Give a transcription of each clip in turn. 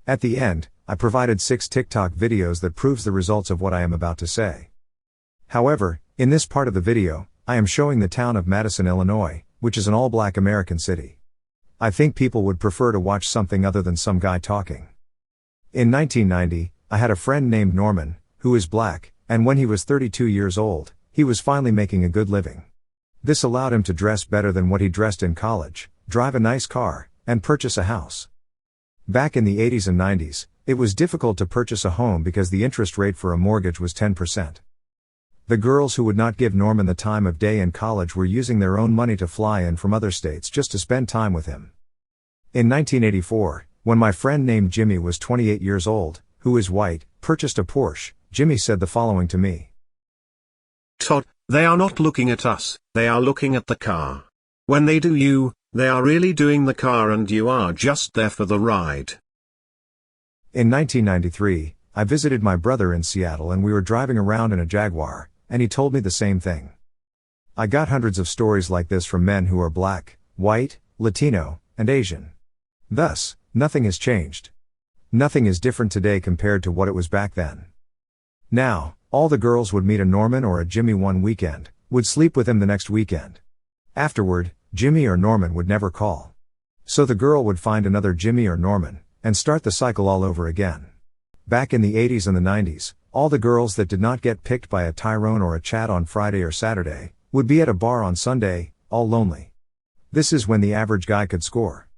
At the end, I provided 6 TikTok videos that proves the results of what I am about to say. However, in this part of the video, I am showing the town of Madison, Illinois, which is an all-black American city. I think people would prefer to watch something other than some guy talking. In 1990, I had a friend named Norman, who is black, and when he was 32 years old, he was finally making a good living. This allowed him to dress better than what he dressed in college, drive a nice car, and purchase a house. Back in the 80s and 90s, it was difficult to purchase a home because the interest rate for a mortgage was 10%. The girls who would not give Norman the time of day in college were using their own money to fly in from other states just to spend time with him. In 1984, when my friend named Jimmy was 28 years old, who is white, purchased a Porsche, Jimmy said the following to me. Todd, they are not looking at us, they are looking at the car. When they do you, they are really doing the car and you are just there for the ride. In 1993, I visited my brother in Seattle and we were driving around in a Jaguar, and he told me the same thing. I got hundreds of stories like this from men who are black, white, Latino, and Asian. Thus, nothing has changed. Nothing is different today compared to what it was back then. Now, all the girls would meet a Norman or a Jimmy one weekend, would sleep with him the next weekend. Afterward, Jimmy or Norman would never call. So the girl would find another Jimmy or Norman, and start the cycle all over again. Back in the 80s and the 90s, all the girls that did not get picked by a Tyrone or a Chad on Friday or Saturday, would be at a bar on Sunday, all lonely. This is when the average guy could score.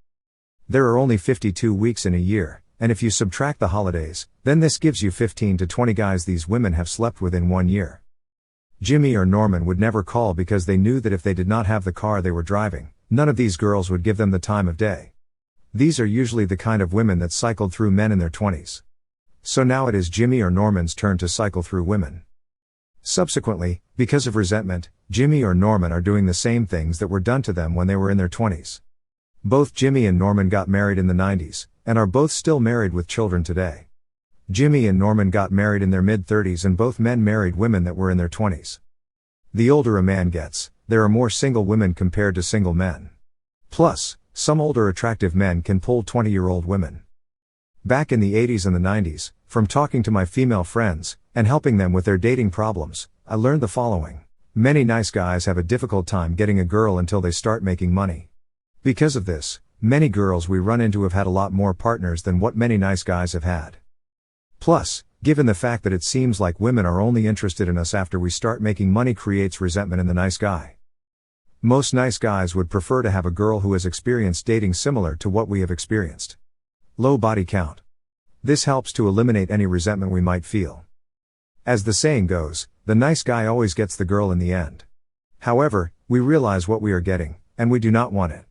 There are only 52 weeks in a year, and if you subtract the holidays, then this gives you 15 to 20 guys these women have slept with in 1 year. Jimmy or Norman would never call because they knew that if they did not have the car they were driving, none of these girls would give them the time of day. These are usually the kind of women that cycled through men in their 20s. So now it is Jimmy or Norman's turn to cycle through women. Subsequently, because of resentment, Jimmy or Norman are doing the same things that were done to them when they were in their 20s. Both Jimmy and Norman got married in the 90s, and are both still married with children today. Jimmy and Norman got married in their mid-30s and both men married women that were in their 20s. The older a man gets, there are more single women compared to single men. Plus, some older attractive men can pull 20-year-old women. Back in the 80s and the 90s, from talking to my female friends, and helping them with their dating problems, I learned the following. Many nice guys have a difficult time getting a girl until they start making money. Because of this, many girls we run into have had a lot more partners than what many nice guys have had. Plus, given the fact that it seems like women are only interested in us after we start making money creates resentment in the nice guy. Most nice guys would prefer to have a girl who has experienced dating similar to what we have experienced. Low body count. This helps to eliminate any resentment we might feel. As the saying goes, the nice guy always gets the girl in the end. However, we realize what we are getting, and we do not want it.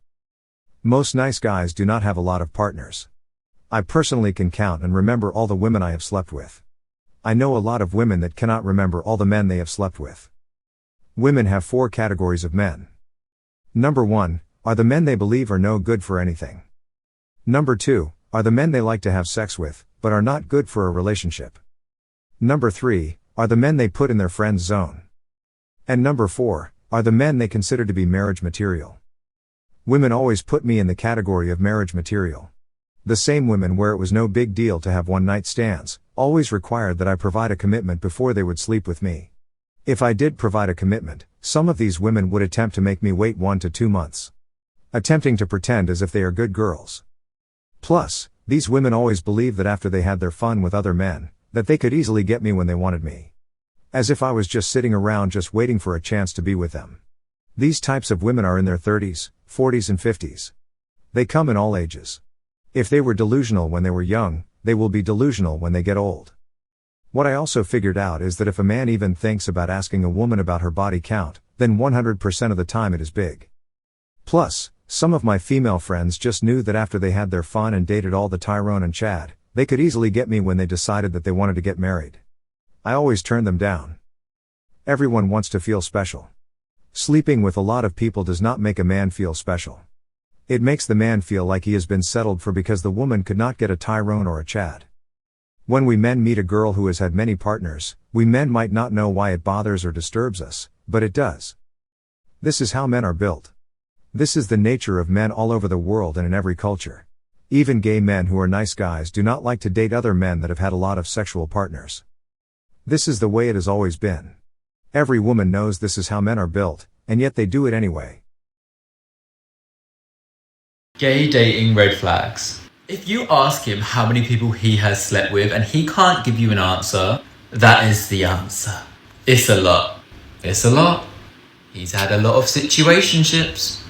Most nice guys do not have a lot of partners. I personally can count and remember all the women I have slept with. I know a lot of women that cannot remember all the men they have slept with. Women have 4 categories of men. Number 1, are the men they believe are no good for anything. Number 2, are the men they like to have sex with, but are not good for a relationship. Number 3, are the men they put in their friend zone. And number 4, are the men they consider to be marriage material. Women always put me in the category of marriage material. The same women where it was no big deal to have one-night stands, always required that I provide a commitment before they would sleep with me. If I did provide a commitment, some of these women would attempt to make me wait 1 to 2 months. Attempting to pretend as if they are good girls. Plus, these women always believe that after they had their fun with other men, that they could easily get me when they wanted me. As if I was just sitting around just waiting for a chance to be with them. These types of women are in their 30s, 40s and 50s. They come in all ages. If they were delusional when they were young, they will be delusional when they get old. What I also figured out is that if a man even thinks about asking a woman about her body count, then 100% of the time it is big. Plus, some of my female friends just knew that after they had their fun and dated all the Tyrone and Chad, they could easily get me when they decided that they wanted to get married. I always turned them down. Everyone wants to feel special. Sleeping with a lot of people does not make a man feel special. It makes the man feel like he has been settled for because the woman could not get a Tyrone or a Chad. When we men meet a girl who has had many partners, we men might not know why it bothers or disturbs us, but it does. This is how men are built. This is the nature of men all over the world and in every culture. Even gay men who are nice guys do not like to date other men that have had a lot of sexual partners. This is the way it has always been. Every woman knows this is how men are built, and yet they do it anyway. Gay dating red flags. If you ask him how many people he has slept with and he can't give you an answer, that is the answer. It's a lot. It's a lot. He's had a lot of situationships.